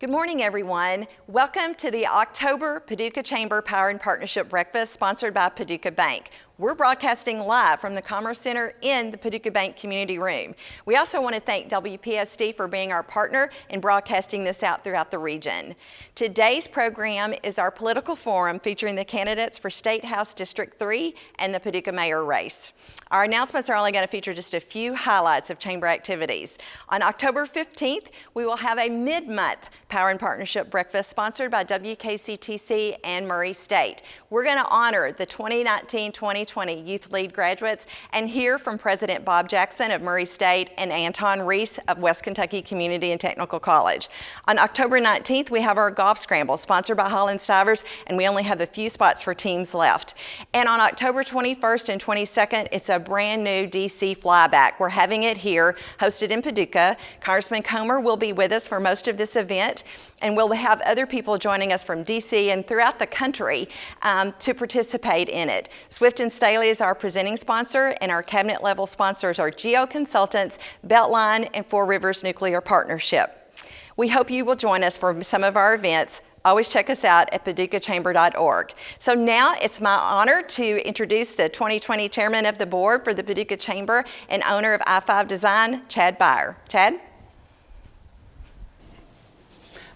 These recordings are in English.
Good morning, everyone. Welcome to the October Paducah Chamber Power and Partnership Breakfast sponsored by Paducah Bank. We're broadcasting live from the Commerce Center in the Paducah Bank Community Room. We also want to thank WPSD for being our partner in broadcasting this out throughout the region. Today's program is our political forum featuring the candidates for State House District 3 and the Paducah Mayor race. Our announcements are only going to feature just a few highlights of Chamber activities. On October 15th, we will have a mid-month Power and Partnership Breakfast sponsored by WKCTC and Murray State. We're going to honor the 2019-2020 Youth Lead graduates and hear from President Bob Jackson of Murray State and Anton Reese of West Kentucky Community and Technical College. On October 19th, we have our golf scramble sponsored by Holland Stivers, and we only have a few spots for teams left. And on October 21st and 22nd, it's a brand new DC flyback. We're having it here, hosted in Paducah. Congressman Comer will be with us for most of this event, and we'll have other people joining us from DC and throughout the country to participate in it. Swift and Staley is our presenting sponsor, and our cabinet level sponsors are Geo Consultants, Beltline, and Four Rivers Nuclear Partnership. We hope you will join us for some of our events. Always check us out at paducahchamber.org. So now it's my honor to introduce the 2020 chairman of the board for the Paducah Chamber and owner of I-5 Design, Chad Byer. Chad?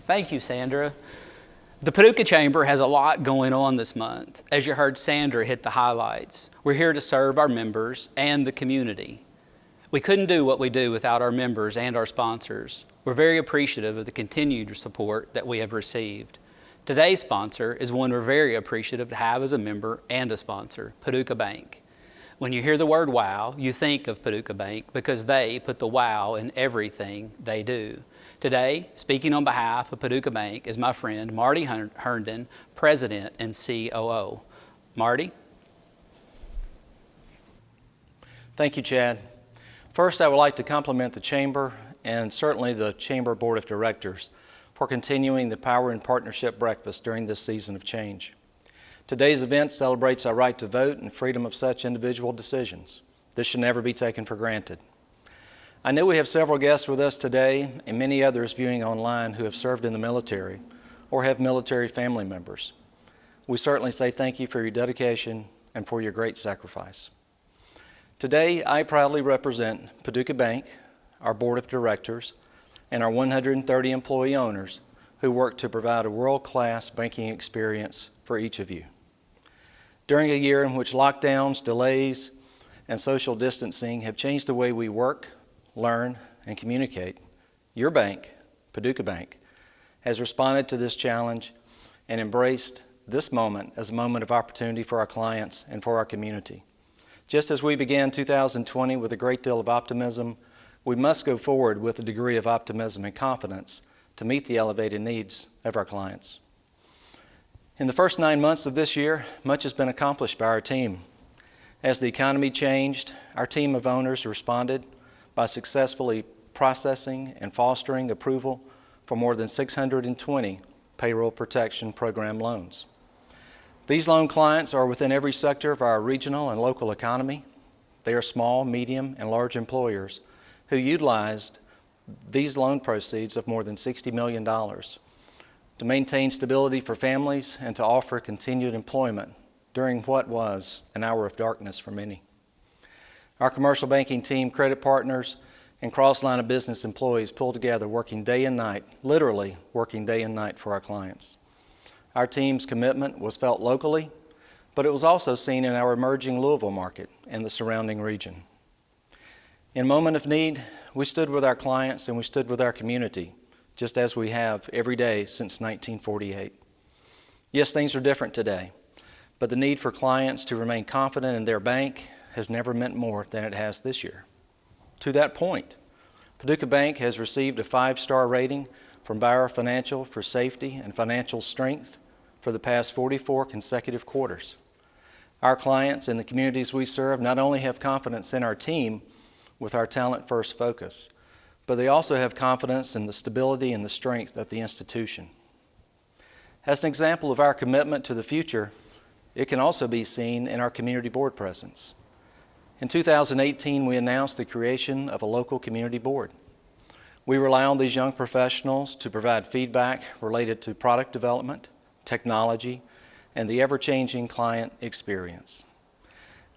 Thank you, Sandra. The Paducah Chamber has a lot going on this month. As you heard Sandra hit the highlights, we're here to serve our members and the community. We couldn't do what we do without our members and our sponsors. We're very appreciative of the continued support that we have received. Today's sponsor is one we're very appreciative to have as a member and a sponsor, Paducah Bank. When you hear the word wow, you think of Paducah Bank because they put the wow in everything they do. Today, speaking on behalf of Paducah Bank is my friend Marty Herndon, President and COO. Marty? Thank you, Chad. First, I would like to compliment the Chamber and certainly the Chamber Board of Directors for continuing the Power and Partnership Breakfast during this season of change. Today's event celebrates our right to vote and freedom of such individual decisions. This should never be taken for granted. I know we have several guests with us today and many others viewing online who have served in the military or have military family members. We certainly say thank you for your dedication and for your great sacrifice. Today, I proudly represent Paducah Bank, our Board of Directors, and our 130 employee owners who work to provide a world-class banking experience for each of you. During a year in which lockdowns, delays, and social distancing have changed the way we work, learn, and communicate, your bank, Paducah Bank, has responded to this challenge and embraced this moment as a moment of opportunity for our clients and for our community. Just as we began 2020 with a great deal of optimism, we must go forward with a degree of optimism and confidence to meet the elevated needs of our clients. In the first 9 months of this year, much has been accomplished by our team. As the economy changed, our team of owners responded by successfully processing and fostering approval for more than 620 Payroll Protection Program loans. These loan clients are within every sector of our regional and local economy. They are small, medium, and large employers who utilized these loan proceeds of more than $60 million to maintain stability for families and to offer continued employment during what was an hour of darkness for many. Our commercial banking team, credit partners, and cross-line of business employees pulled together working day and night, literally working day and night for our clients. Our team's commitment was felt locally, but it was also seen in our emerging Louisville market and the surrounding region. In a moment of need, we stood with our clients and we stood with our community, just as we have every day since 1948. Yes, things are different today, but the need for clients to remain confident in their bank has never meant more than it has this year. To that point, Paducah Bank has received a 5-star rating from Bauer Financial for safety and financial strength for the past 44 consecutive quarters. Our clients and the communities we serve not only have confidence in our team with our talent-first focus, but they also have confidence in the stability and the strength of the institution. As an example of our commitment to the future, it can also be seen in our community board presence. In 2018, we announced the creation of a local community board. We rely on these young professionals to provide feedback related to product development, technology, and the ever-changing client experience.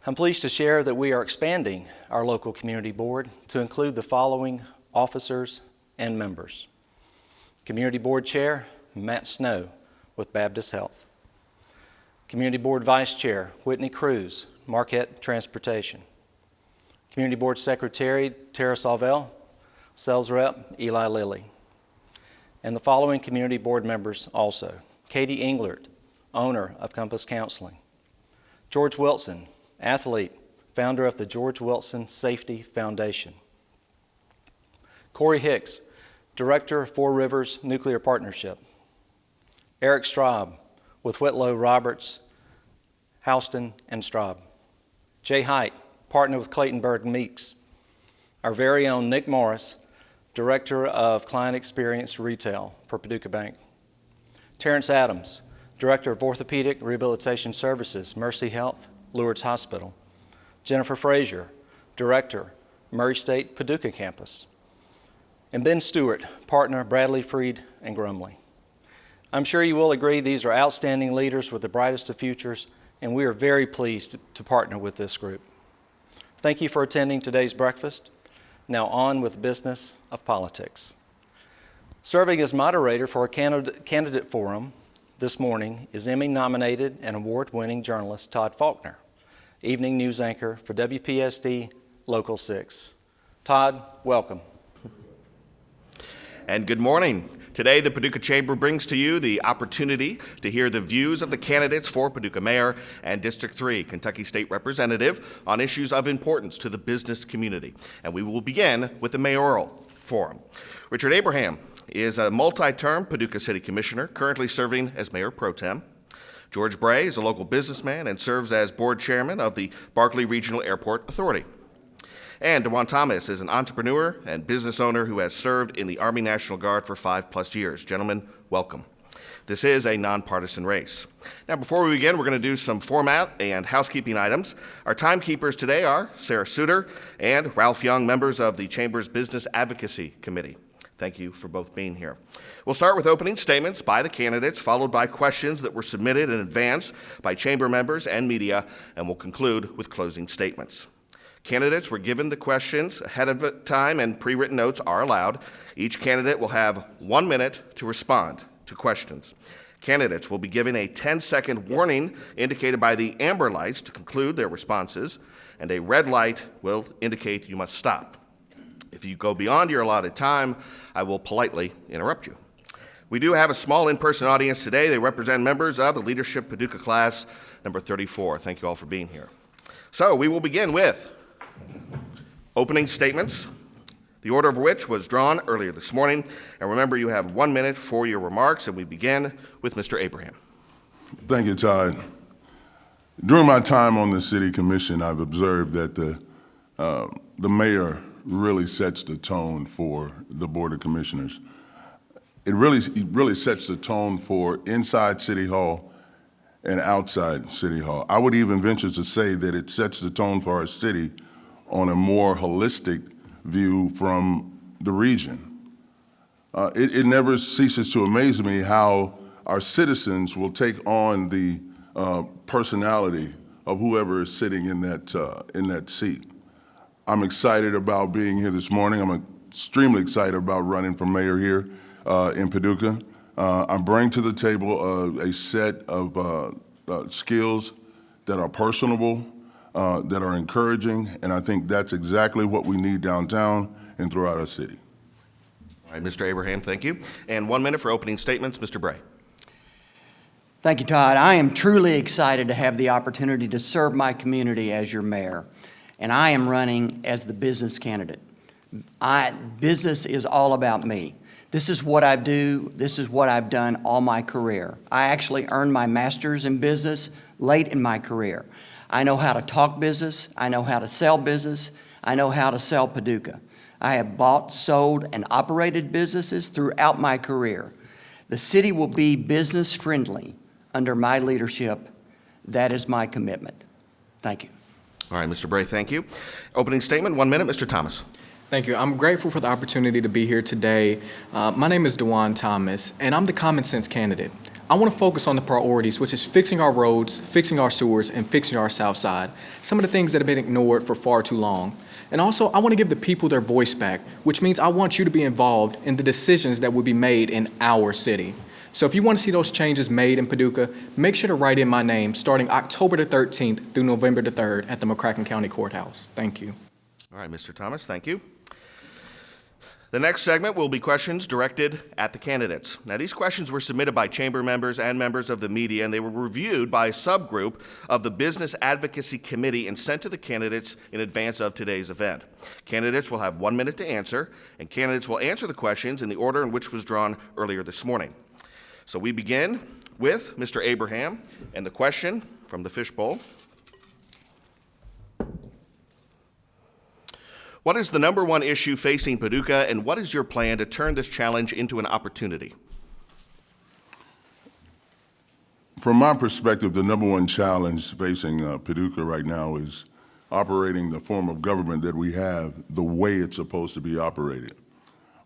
I'm pleased to share that we are expanding our local community board to include the following officers and members. Community Board Chair, Matt Snow with Baptist Health. Community Board Vice Chair, Whitney Cruz, Marquette Transportation. Community Board Secretary, Tara Salvell. Sales Rep, Eli Lilly. And the following community board members also. Katie Englert, owner of Compass Counseling. George Wilson, athlete, founder of the George Wilson Safety Foundation. Corey Hicks, director of Four Rivers Nuclear Partnership. Eric Straub with Whitlow Roberts, Houston and Straub. Jay Height, partner with Claytonburg Meeks. Our very own Nick Morris, Director of Client Experience Retail for Paducah Bank. Terrence Adams, Director of Orthopedic Rehabilitation Services, Mercy Health, Lourdes Hospital. Jennifer Frazier, Director, Murray State Paducah Campus. And Ben Stewart, Partner, Bradley, Freed, and Grumley. I'm sure you will agree these are outstanding leaders with the brightest of futures, and we are very pleased to partner with this group. Thank you for attending today's breakfast. Now on with business of politics. Serving as moderator for our candidate forum this morning is Emmy-nominated and award-winning journalist Todd Faulkner, evening news anchor for WPSD Local 6. Todd, welcome. And good morning. Today, the Paducah Chamber brings to you the opportunity to hear the views of the candidates for Paducah Mayor and District 3 Kentucky State Representative on issues of importance to the business community. And we will begin with the mayoral forum. Richard Abraham is a multi-term Paducah City Commissioner, currently serving as Mayor Pro Tem. George Bray is a local businessman and serves as board chairman of the Barkley Regional Airport Authority. And DeJuan Thomas is an entrepreneur and business owner who has served in the Army National Guard for 5+ years. Gentlemen, welcome. This is a nonpartisan race. Now, before we begin, we're going to do some format and housekeeping items. Our timekeepers today are Sarah Suter and Ralph Young, members of the Chamber's Business Advocacy Committee. Thank you for both being here. We'll start with opening statements by the candidates, followed by questions that were submitted in advance by Chamber members and media, and we'll conclude with closing statements. Candidates were given the questions ahead of time and pre-written notes are allowed. Each candidate will have 1 minute to respond to questions. Candidates will be given a 10-second warning indicated by the amber lights to conclude their responses, and a red light will indicate you must stop. If you go beyond your allotted time, I will politely interrupt you. We do have a small in-person audience today. They represent members of the Leadership Paducah Class number 34. Thank you all for being here. So we will begin with opening statements, the order of which was drawn earlier this morning. And remember, you have 1 minute for your remarks, and we begin with Mr. Abraham. Thank you, Todd. During my time on the City Commission, I've observed that the mayor really sets the tone for the Board of Commissioners. It really sets the tone for inside City Hall and outside City Hall. I would even venture to say that it sets the tone for our city on a more holistic view from the region. It never ceases to amaze me how our citizens will take on the personality of whoever is sitting in that seat. I'm excited about being here this morning. I'm extremely excited about running for mayor here in Paducah. I bring to the table a set of skills that are personable, that are encouraging, and I think that's exactly what we need downtown and throughout our city. All right, Mr. Abraham, thank you. And 1 minute for opening statements, Mr. Bray. Thank you, Todd. I am truly excited to have the opportunity to serve my community as your mayor, and I am running as the business candidate. Business is all about me. This is what I do. This is what I've done all my career. I actually earned my master's in business late in my career. I know how to talk business. I know how to sell business. I know how to sell Paducah. I have bought, sold, and operated businesses throughout my career. The city will be business friendly under my leadership. That is my commitment. Thank you. All right, Mr. Bray, thank you. Opening statement, 1 minute, Mr. Thomas. Thank you. I'm grateful for the opportunity to be here today. My name is DeJuan Thomas, and I'm the common sense candidate. I want to focus on the priorities, which is fixing our roads, fixing our sewers, and fixing our South Side, some of the things that have been ignored for far too long. And also, I want to give the people their voice back, which means I want you to be involved in the decisions that will be made in our city. So if you want to see those changes made in Paducah, make sure to write in my name starting October the 13th through November the 3rd at the McCracken County Courthouse. Thank you. All right, Mr. Thomas, thank you. The next segment will be questions directed at the candidates. Now, these questions were submitted by chamber members and members of the media, and they were reviewed by a subgroup of the Business Advocacy Committee and sent to the candidates in advance of today's event. Candidates will have 1 minute to answer, and candidates will answer the questions in the order in which was drawn earlier this morning. So we begin with Mr. Abraham, and the question from the fishbowl. What is the number one issue facing Paducah, and what is your plan to turn this challenge into an opportunity? From my perspective, the number one challenge facing Paducah right now is operating the form of government that we have the way it's supposed to be operated.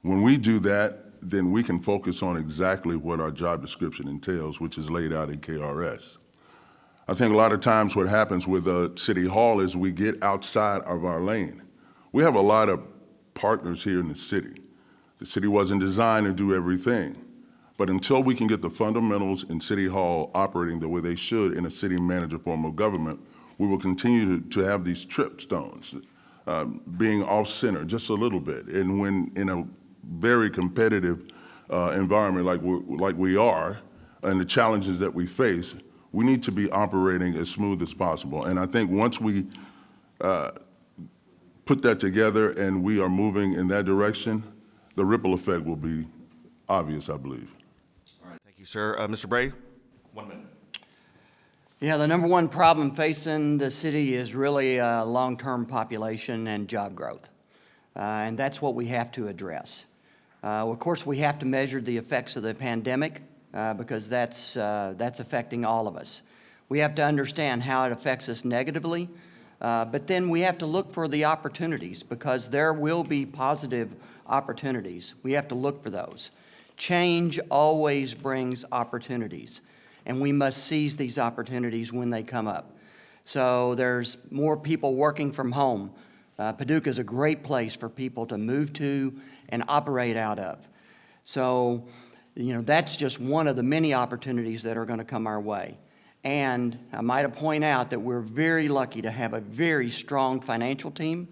When we do that, then we can focus on exactly what our job description entails, which is laid out in KRS. I think a lot of times what happens with City Hall is we get outside of our lane. We have a lot of partners here in the city. The city wasn't designed to do everything. But until we can get the fundamentals in City Hall operating the way they should in a city manager form of government, we will continue to have these trip stones, being off-center just a little bit. And when in a very competitive environment like we are, and the challenges that we face, we need to be operating as smooth as possible. And I think once we put that together and we are moving in that direction, the ripple effect will be obvious, I believe. All right, thank you, sir. Mr. Bray, 1 minute. Yeah, the number one problem facing the city is really long-term population and job growth. And that's what we have to address. Of course, we have to measure the effects of the pandemic because that's affecting all of us. We have to understand how it affects us negatively, but then we have to look for the opportunities because there will be positive opportunities. We have to look for those. Change always brings opportunities, and we must seize these opportunities when they come up. So there's more people working from home. Paducah is a great place for people to move to and operate out of. So, that's just one of the many opportunities that are going to come our way. And I might point out that we're very lucky to have a very strong financial team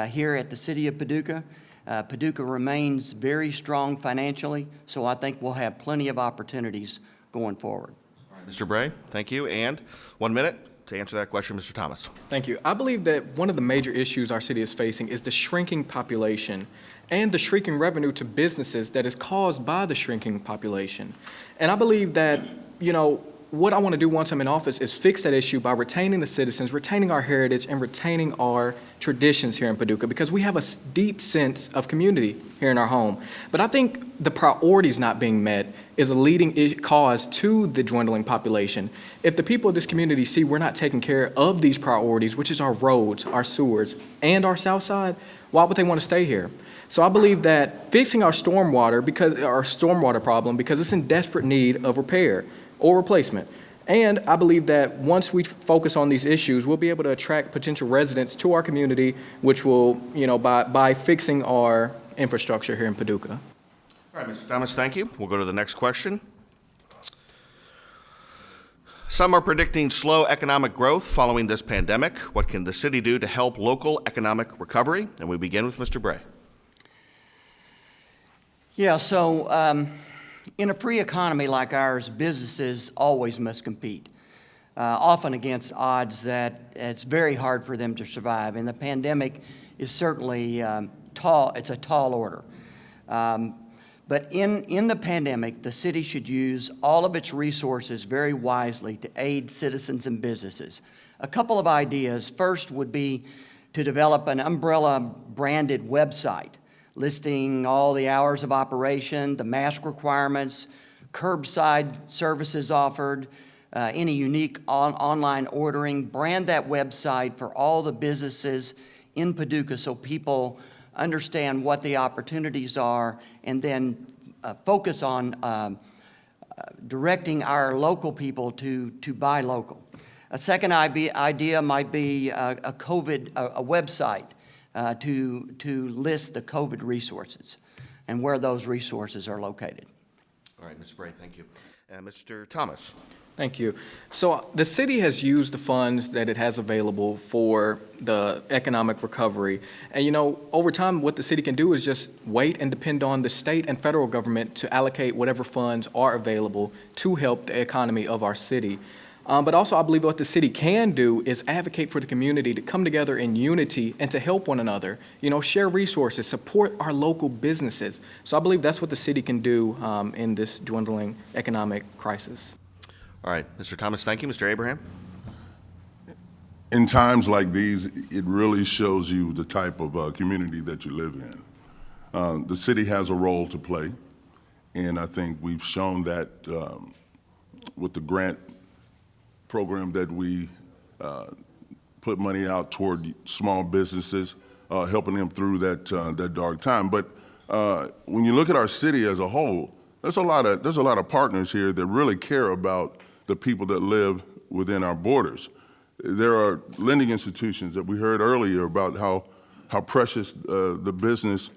here at the city of Paducah. Paducah remains very strong financially, so I think we'll have plenty of opportunities going forward. All right, Mr. Bray, thank you. And 1 minute to answer that question, Mr. Thomas. Thank you. I believe that one of the major issues our city is facing is the shrinking population and the shrinking revenue to businesses that is caused by the shrinking population. And I believe that, what I want to do once I'm in office is fix that issue by retaining the citizens, retaining our heritage, and retaining our traditions here in Paducah because we have a deep sense of community here in our home. But I think the priorities not being met is a leading cause to the dwindling population. If the people of this community see we're not taking care of these priorities, which is our roads, our sewers, and our South Side, why would they want to stay here? So I believe that fixing our stormwater problem because it's in desperate need of repair or replacement. And I believe that once we focus on these issues, we'll be able to attract potential residents to our community, which will, by fixing our infrastructure here in Paducah. All right, Mr. Thomas, thank you. We'll go to the next question. Some are predicting slow economic growth following this pandemic. What can the city do to help local economic recovery? And we begin with Mr. Bray. Yeah, so in a free economy like ours, businesses always must compete, often against odds that it's very hard for them to survive. And the pandemic is certainly it's a tall order. But in the pandemic, the city should use all of its resources very wisely to aid citizens and businesses. A couple of ideas. First would be to develop an umbrella branded website listing all the hours of operation, the mask requirements, curbside services offered, any unique online ordering. Brand that website for all the businesses in Paducah so people understand what the opportunities are, and then focus on directing our local people to buy local. A second idea might be a website to list the COVID resources and where those resources are located. All right, Mr. Bray, thank you. Mr. Thomas. Thank you. So the city has used the funds that it has available for the economic recovery. And, you know, over time, what the city can do is just wait and depend on the state and federal government to allocate whatever funds are available to help the economy of our city. But also, I believe what the city can do is advocate for the community to come together in unity and to help one another, you know, share resources, support our local businesses. So I believe that's what the city can do in this dwindling economic crisis. All right, Mr. Thomas, thank you. Mr. Abraham? In times like these, it really shows you the type of community that you live in. The city has a role to play, and I think we've shown that with the grant program that we put money out toward small businesses, helping them through that dark time. But when you look at our city as a whole, there's a lot of partners here that really care about the people that live within our borders. There are lending institutions that we heard earlier about how precious the business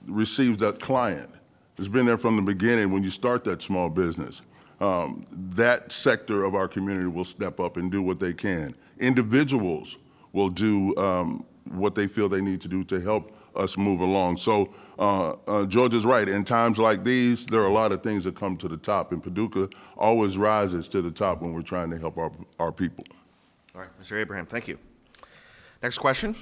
receives that client. It's been there from the beginning when you start that small business. That sector of our community will step up and do what they can. Individuals will do what they feel they need to do to help us move along. So George is right. In times like these, there are a lot of things that come to the top, and Paducah always rises to the top when we're trying to help our people. All right, Mr. Abraham, thank you. Next question.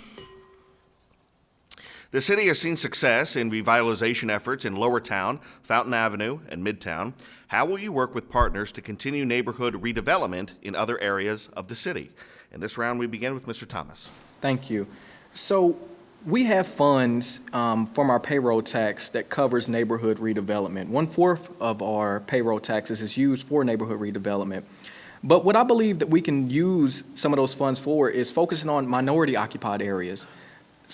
The city has seen success in revitalization efforts in Lower Town, Fountain Avenue, and Midtown. How will you work with partners to continue neighborhood redevelopment in other areas of the city? In this round, we begin with Mr. Thomas. Thank you. So we have funds from our payroll tax that covers neighborhood redevelopment. 1/4 of our payroll taxes is used for neighborhood redevelopment. But what I believe that we can use some of those funds for is focusing on minority occupied areas,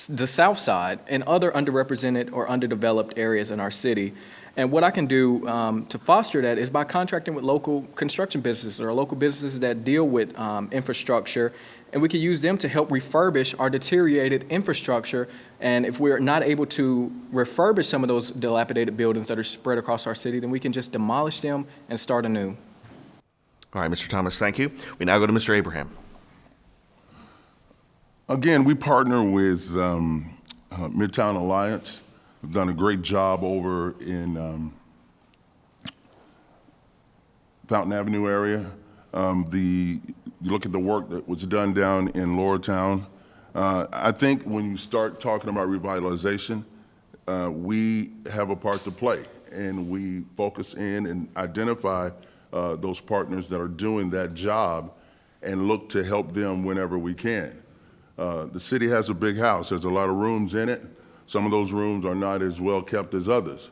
the South Side, and other underrepresented or underdeveloped areas in our city. And what I can do to foster that is by contracting with local construction businesses or local businesses that deal with infrastructure, and we can use them to help refurbish our deteriorated infrastructure. And if we're not able to refurbish some of those dilapidated buildings that are spread across our city, then we can just demolish them and start anew. All right, Mr. Thomas, thank you. We now go to Mr. Abraham. Again, we partner with Midtown Alliance. We've done a great job over in Fountain Avenue area. You look at the work that was done down in Lower Town. I think when you start talking about revitalization, we have a part to play, and we focus in and identify those partners that are doing that job and look to help them whenever we can. The city has a big house. There's a lot of rooms in it. Some of those rooms are not as well kept as others.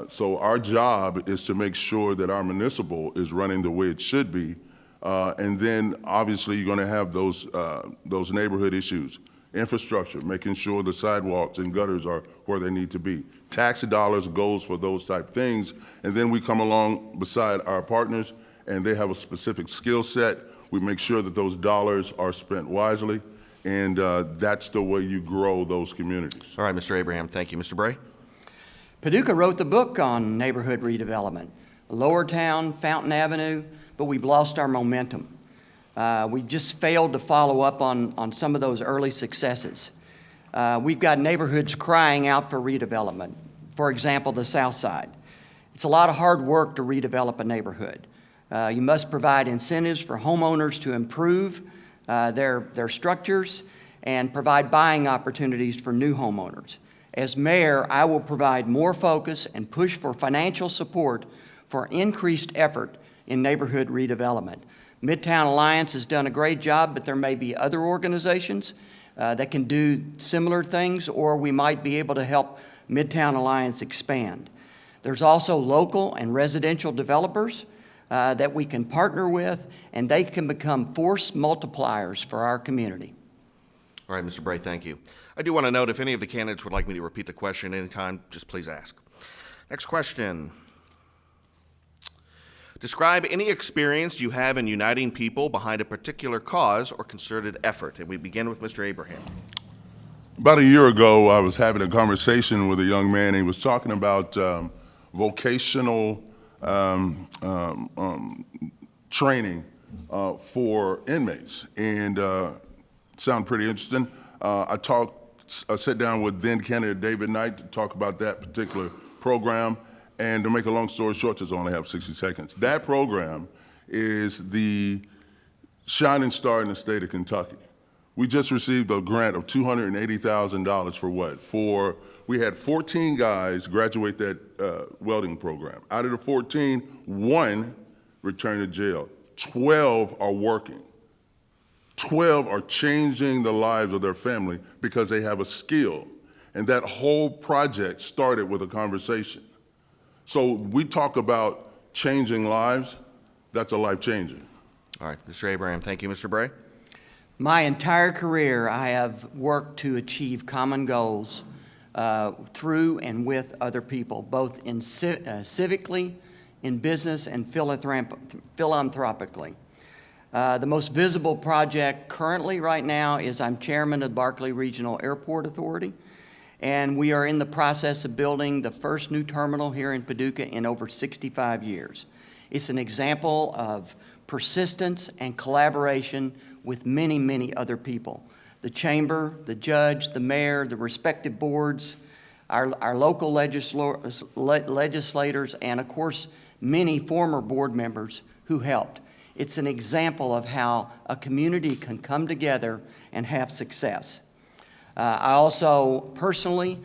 So our job is to make sure that our municipal is running the way it should be. And then obviously you're going to have those neighborhood issues, infrastructure, making sure the sidewalks and gutters are where they need to be. Tax dollars goes for those type things. And then we come along beside our partners and they have a specific skill set. We make sure that those dollars are spent wisely. And that's the way you grow those communities. All right, Mr. Abraham, thank you. Mr. Bray? Paducah wrote the book on neighborhood redevelopment, Lower Town, Fountain Avenue, but we've lost our momentum. We just failed to follow up on some of those early successes. We've got neighborhoods crying out for redevelopment. For example, the South Side. It's a lot of hard work to redevelop a neighborhood. You must provide incentives for homeowners to improve their structures and provide buying opportunities for new homeowners. As mayor, I will provide more focus and push for financial support for increased effort in neighborhood redevelopment. Midtown Alliance has done a great job, but there may be other organizations that can do similar things, or we might be able to help Midtown Alliance expand. There's also local and residential developers that we can partner with, and they can become force multipliers for our community. All All right, Mr. Bray, thank you. I do want to note if any of the candidates would like me to repeat the question anytime, just please ask. Next question. Describe any experience you have in uniting people behind a particular cause or concerted effort. And we begin with Mr. Abraham. About a year ago, I was having a conversation with a young man, and he was talking about vocational training for inmates, and it sounded pretty interesting. I sat down with then candidate David Knight to talk about that particular program, and to make a long story short, since I only have 60 seconds, that program is the shining star in the state of Kentucky. We just received a grant of $280,000 for what? We had 14 guys graduate that welding program. Out of the 14, 1 returned to jail. 12 are working. 12 are changing the lives of their family because they have a skill. And that whole project started with a conversation. So we talk about changing lives, that's a life changer. All right, Mr. Abraham, thank you. Mr. Bray? My entire career, I have worked to achieve common goals through and with other people, both in civically, in business, and philanthropically. The most visible project currently right now is I'm chairman of Barkley Regional Airport Authority, and we are in the process of building the first new terminal here in Paducah in over 65 years. It's an example of persistence and collaboration with many, many other people. The chamber, the judge, the mayor, the respective boards, our local legislators, and of course, many former board members who helped. It's an example of how a community can come together and have success. I also personally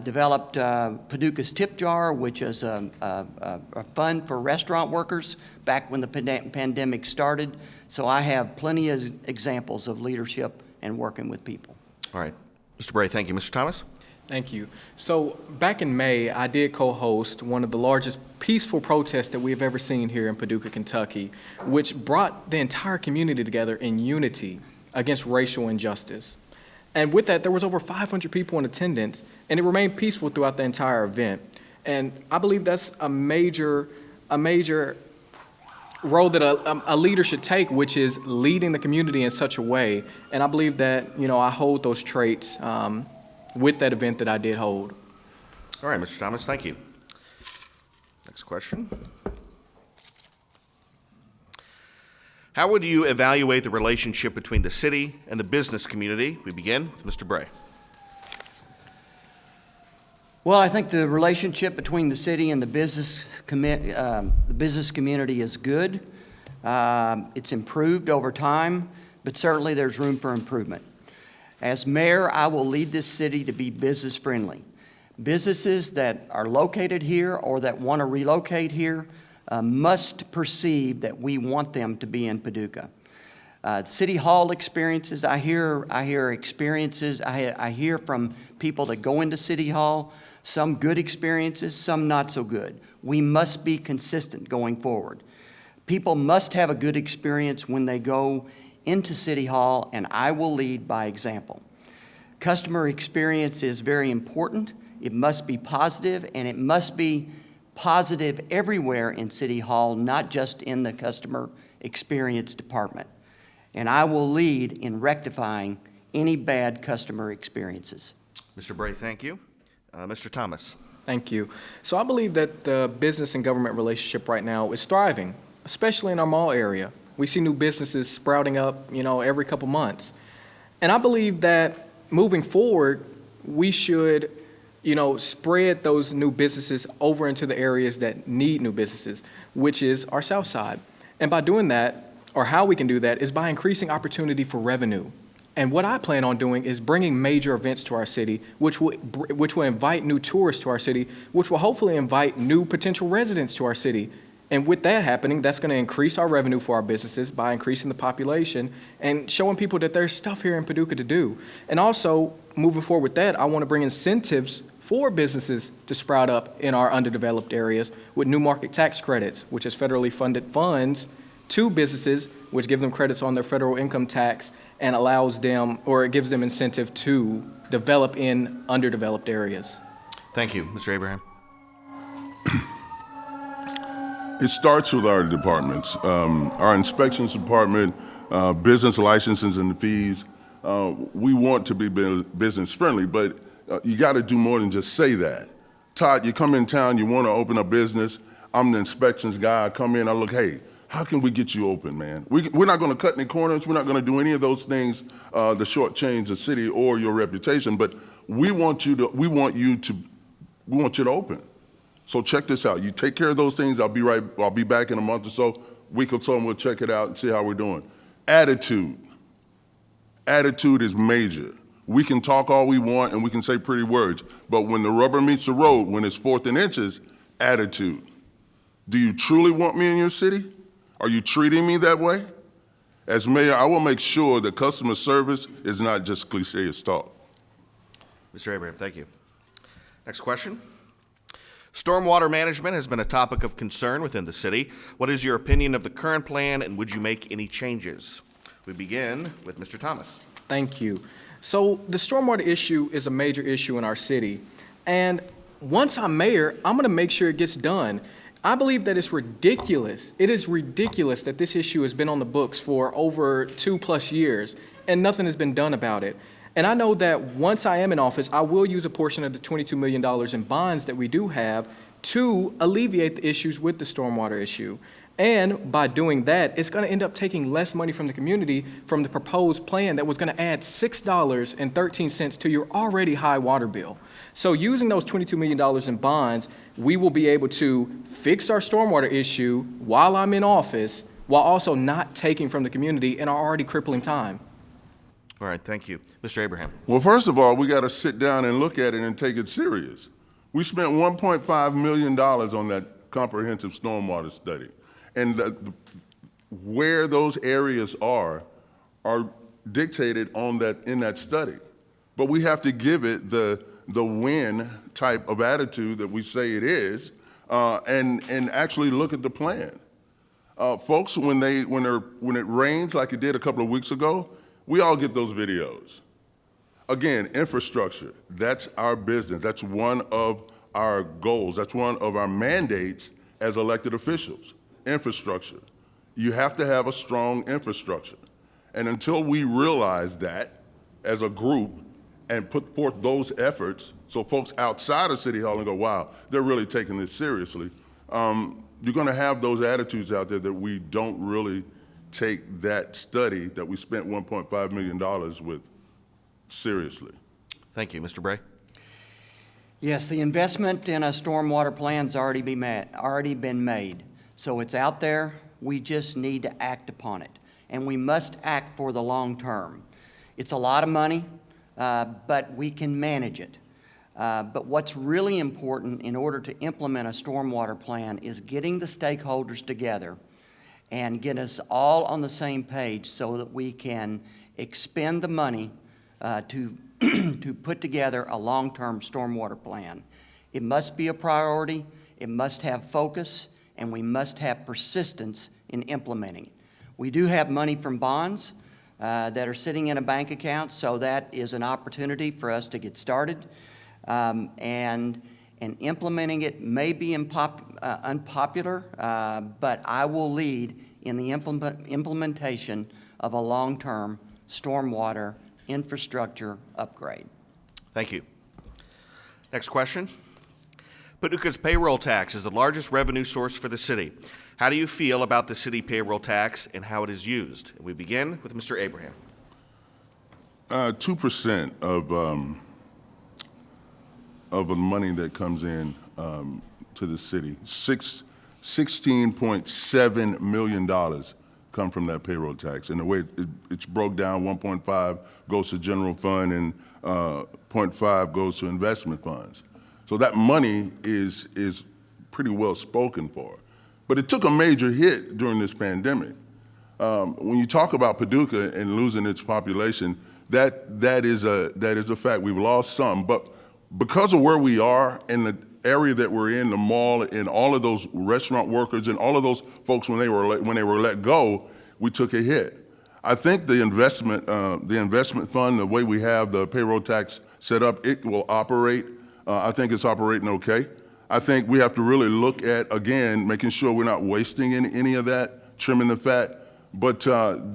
developed Paducah's Tip Jar, which is a fund for restaurant workers back when the pandemic started. So I have plenty of examples of leadership and working with people. All right. Mr. Bray, thank you. Mr. Thomas? Thank you. So back in May, I did co-host one of the largest peaceful protests that we have ever seen here in Paducah, Kentucky, which brought the entire community together in unity against racial injustice. And with that, there was over 500 people in attendance, and it remained peaceful throughout the entire event. And I believe that's a major role that a leader should take, which is leading the community in such a way. And I believe that, I hold those traits with that event that I did hold. All right, Mr. Thomas, thank you. Next question. How would you evaluate the relationship between the city and the business community? We begin with Mr. Bray. Well, I think the relationship between the city and the business community is good. It's improved over time, but certainly there's room for improvement. As mayor, I will lead this city to be business friendly. Businesses that are located here or that want to relocate here must perceive that we want them to be in Paducah. City Hall experiences, I hear experiences, I hear from people that go into City Hall, some good experiences, some not so good. We must be consistent going forward. People must have a good experience when they go into City Hall, and I will lead by example. Customer experience is very important. It must be positive, and it must be positive everywhere in City Hall, not just in the customer experience department. And I will lead in rectifying any bad customer experiences. Mr. Bray, thank you. Mr. Thomas. Thank you. So I believe that the business and government relationship right now is thriving, especially in our mall area. We see new businesses sprouting up, every couple months. And I believe that moving forward, we should, spread those new businesses over into the areas that need new businesses, which is our South Side. And by doing that, or how we can do that, is by increasing opportunity for revenue. And what I plan on doing is bringing major events to our city, which will invite new tourists to our city, which will hopefully invite new potential residents to our city. And with that happening, that's going to increase our revenue for our businesses by increasing the population and showing people that there's stuff here in Paducah to do. And also, moving forward with that, I want to bring incentives for businesses to sprout up in our underdeveloped areas with new market tax credits, which is federally funded funds to businesses, which give them credits on their federal income tax and allows them, or it gives them incentive to develop in underdeveloped areas. Thank you. Mr. Abraham. It starts with our departments. Our inspections department, business licenses and fees. We want to be business friendly, but you got to do more than just say that. Todd, you come in town, you want to open a business. I'm the inspections guy. I come in, I look, hey, how can we get you open, man? We're not going to cut any corners. We're not going to do any of those things to shortchange the city or your reputation. But we want you to open. So check this out. You take care of those things. I'll be back in a month or so, week or so, and we'll check it out and see how we're doing. Attitude. Attitude is major. We can talk all we want and we can say pretty words, but when the rubber meets the road, when it's 4th and inches, attitude. Do you truly want me in your city? Are you treating me that way? As mayor, I will make sure that customer service is not just cliche as talk. Mr. Abraham, thank you. Next question. Stormwater management has been a topic of concern within the city. What is your opinion of the current plan, and would you make any changes? We begin with Mr. Thomas. Thank you. So the stormwater issue is a major issue in our city. And once I'm mayor, I'm going to make sure it gets done. I believe that it's ridiculous. It is ridiculous that this issue has been on the books for over 2+ years and nothing has been done about it. And I know that once I am in office, I will use a portion of the $22 million in bonds that we do have to alleviate the issues with the stormwater issue. And by doing that, it's going to end up taking less money from the community from the proposed plan that was going to add $6.13 to your already high water bill. So using those $22 million in bonds, we will be able to fix our stormwater issue while I'm in office, while also not taking from the community in our already crippling time. All right, thank you. Mr. Abraham. Well, first of all, we got to sit down and look at it and take it serious. We spent $1.5 million on that comprehensive stormwater study. And where those areas are dictated in that study. But we have to give it the win type of attitude that we say it is, and actually look at the plan. Folks, when it rains like it did a couple of weeks ago, we all get those videos. Again, infrastructure, that's our business. That's one of our goals. That's one of our mandates as elected officials. Infrastructure. You have to have a strong infrastructure. And until we realize that as a group and put forth those efforts so folks outside of City Hall and go, wow, they're really taking this seriously, you're going to have those attitudes out there that we don't really take that study that we spent $1.5 million with seriously. Thank you. Mr. Bray? Yes, the investment in a stormwater plan's already been made. So it's out there. We just need to act upon it. And we must act for the long term. It's a lot of money, but we can manage it. But what's really important in order to implement a stormwater plan is getting the stakeholders together and get us all on the same page so that we can expend the money to put together a long-term stormwater plan. It must be a priority, it must have focus, and we must have persistence in implementing it. We do have money from bonds that are sitting in a bank account, so that is an opportunity for us to get started. And implementing it may be unpopular, but I will lead in the implementation of a long-term stormwater infrastructure upgrade. Thank you. Next question. Paducah's payroll tax is the largest revenue source for the city. How do you feel about the city payroll tax and how it is used? We begin with Mr. Abraham. 2% of the money that comes in to the city, $16.7 million come from that payroll tax. And the way it's broke down, 1.5 goes to general fund and 0.5 goes to investment funds. So that money is pretty well spoken for. But it took a major hit during this pandemic. When you talk about Paducah and losing its population, that is a fact. We've lost some, but because of where we are in the area that we're in, the mall, and all of those restaurant workers and all of those folks when they were let go, we took a hit. I think the investment fund, the way we have the payroll tax set up, it will operate. I think it's operating okay. I think we have to really look at, again, making sure we're not wasting any of that, trimming the fat. But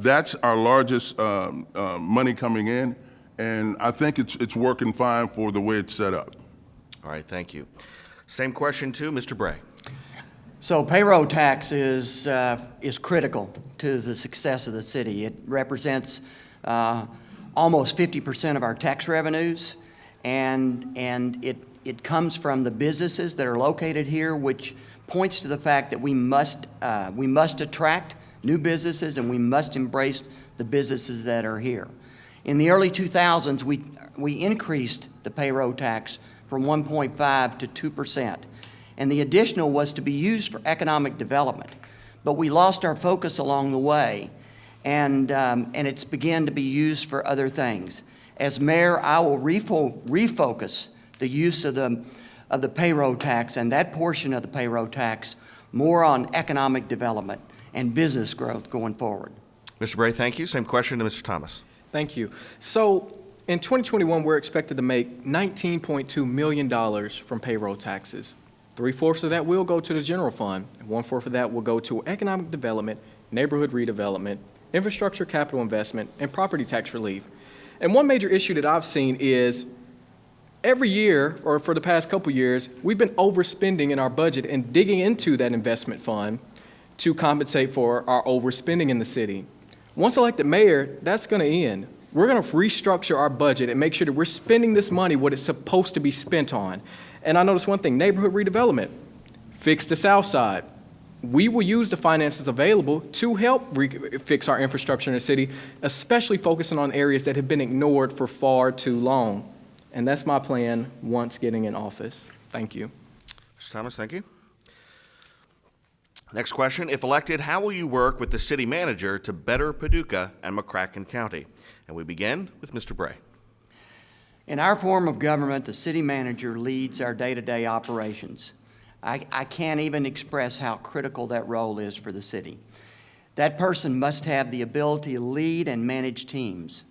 that's our largest money coming in, and I think it's working fine for the way it's set up. All right, thank you. Same question to Mr. Bray. So payroll tax is critical to the success of the city. It represents almost 50% of our tax revenues, and it comes from the businesses that are located here, which points to the fact that we must attract new businesses and we must embrace the businesses that are here. In the early 2000s, we increased the payroll tax from 1.5 to 2%. And the additional was to be used for economic development. But we lost our focus along the way, and it's began to be used for other things. As mayor, I will refocus the use of the payroll tax and that portion of the payroll tax more on economic development and business growth going forward. Mr. Bray, thank you. Same question to Mr. Thomas. Thank you. So in 2021, we're expected to make $19.2 million from payroll taxes. 3/4 of that will go to the general fund, and 1/4 of that will go to economic development, neighborhood redevelopment, infrastructure capital investment, and property tax relief. And one major issue that I've seen is every year, or for the past couple years, we've been overspending in our budget and digging into that investment fund to compensate for our overspending in the city. Once elected mayor, that's going to end. We're going to restructure our budget and make sure that we're spending this money what it's supposed to be spent on. And I noticed one thing, neighborhood redevelopment, fix the south side. We will use the finances available to help fix our infrastructure in the city, especially focusing on areas that have been ignored for far too long. And that's my plan once getting in office. Thank you. Mr. Thomas, thank you. Next question. If elected, how will you work with the city manager to better Paducah and McCracken County? And we begin with Mr. Bray. In our form of government, the city manager leads our day-to-day operations. I can't even express how critical that role is for the city. That person must have the ability to lead and manage teams.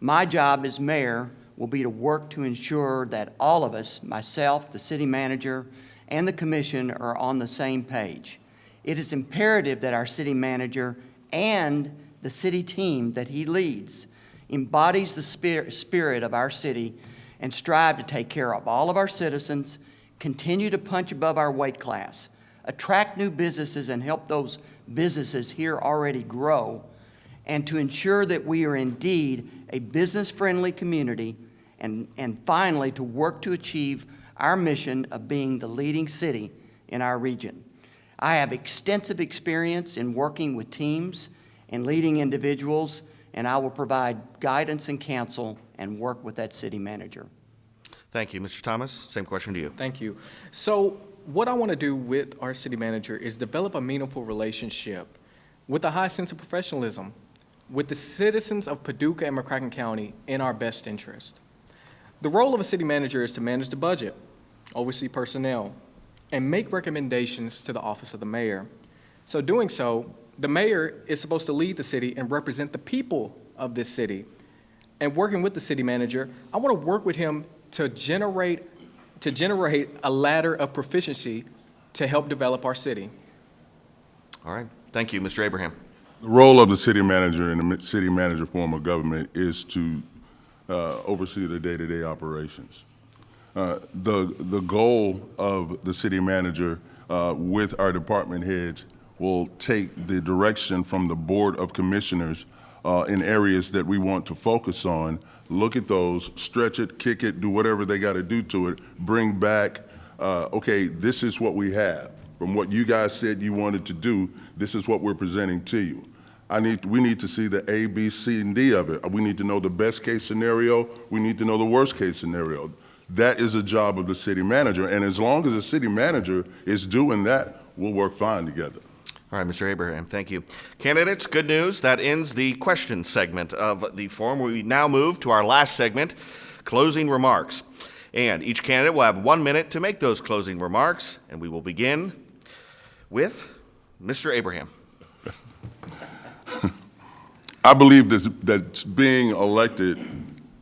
My job as mayor will be to work to ensure that all of us, myself, the city manager, and the commission are on the same page. It is imperative that our city manager and the city team that he leads embodies the spirit of our city and strive to take care of all of our citizens, continue to punch above our weight class, attract new businesses and help those businesses here already grow, and to ensure that we are indeed a business-friendly community, and finally to work to achieve our mission of being the leading city in our region. I have extensive experience in working with teams and leading individuals, and I will provide guidance and counsel and work with that city manager. Thank you. Mr. Thomas, same question to you. Thank you. So what I want to do with our city manager is develop a meaningful relationship with a high sense of professionalism with the citizens of Paducah and McCracken County in our best interest. The role of a city manager is to manage the budget, oversee personnel, and make recommendations to the office of the mayor. So doing so, the mayor is supposed to lead the city and represent the people of this city. And working with the city manager, I want to work with him to generate a ladder of proficiency to help develop our city. All right. Thank you. Mr. Abraham. The role of the city manager in the city manager form of government is to oversee the day-to-day operations. The goal of the city manager with our department heads will take the direction from the Board of Commissioners in areas that we want to focus on, look at those, stretch it, kick it, do whatever they got to do to it, bring back, okay, this is what we have. From what you guys said you wanted to do, this is what we're presenting to you. We need to see the A, B, C, and D of it. We need to know the best case scenario. We need to know the worst case scenario. That is a job of the city manager. And as long as the city manager is doing that, we'll work fine together. All right, Mr. Abraham, thank you. Candidates, good news. That ends the question segment of the forum. We now move to our last segment, closing remarks. And each candidate will have 1 minute to make those closing remarks. And we will begin with Mr. Abraham. I believe that being elected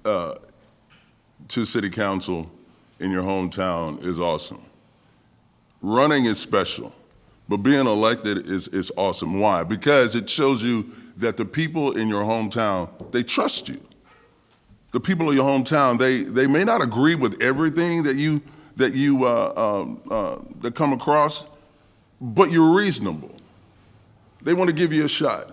to city council in your hometown is awesome. Running is special, but being elected is awesome. Why? Because it shows you that the people in your hometown, they trust you. The people of your hometown, they may not agree with everything that come across, but you're reasonable. They want to give you a shot.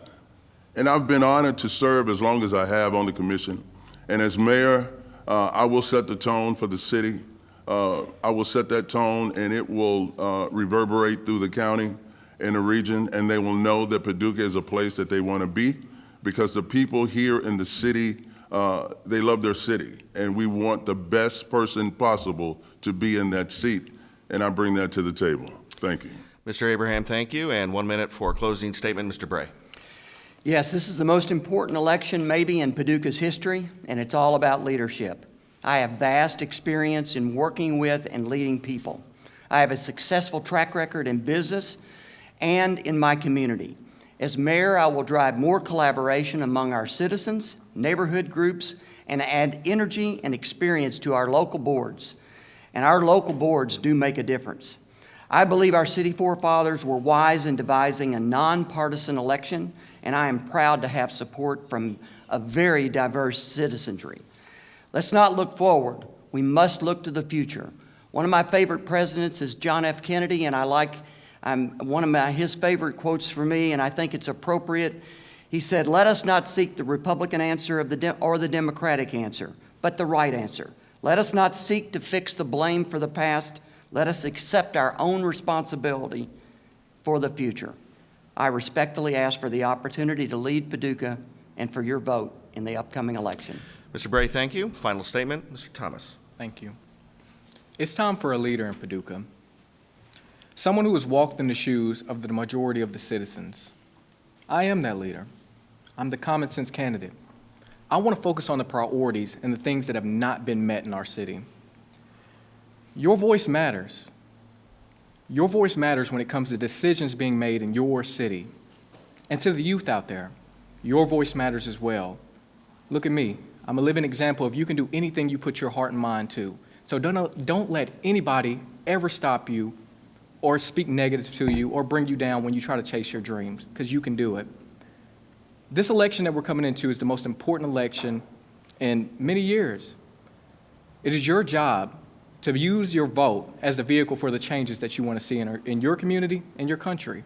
And I've been honored to serve as long as I have on the commission. And as mayor, I will set the tone for the city. I will set that tone, and it will reverberate through the county and the region, and they will know that Paducah is a place that they want to be, because the people here in the city, they love their city, and we want the best person possible to be in that seat, and I bring that to the table. Thank you. Mr. Abraham, thank you. And 1 minute for closing statement, Mr. Bray. Yes, this is the most important election maybe in Paducah's history, and it's all about leadership. I have vast experience in working with and leading people. I have a successful track record in business and in my community. As mayor, I will drive more collaboration among our citizens, neighborhood groups, and add energy and experience to our local boards. And our local boards do make a difference. I believe our city forefathers were wise in devising a nonpartisan election, and I am proud to have support from a very diverse citizenry. Let's not look forward. We must look to the future. One of my favorite presidents is John F. Kennedy, and his favorite quotes for me, and I think it's appropriate. He said, "Let us not seek the Republican answer or the Democratic answer, but the right answer. Let us not seek to fix the blame for the past. Let us accept our own responsibility for the future." I respectfully ask for the opportunity to lead Paducah and for your vote in the upcoming election. Mr. Bray, thank you. Final statement, Mr. Thomas. Thank you. It's time for a leader in Paducah. Someone who has walked in the shoes of the majority of the citizens. I am that leader. I'm the common sense candidate. I want to focus on the priorities and the things that have not been met in our city. Your voice matters. Your voice matters when it comes to decisions being made in your city. And to the youth out there, your voice matters as well. Look at me. I'm a living example of you can do anything you put your heart and mind to. So don't let anybody ever stop you or speak negative to you or bring you down when you try to chase your dreams, because you can do it. This election that we're coming into is the most important election in many years. It is your job to use your vote as the vehicle for the changes that you want to see in your community and your country.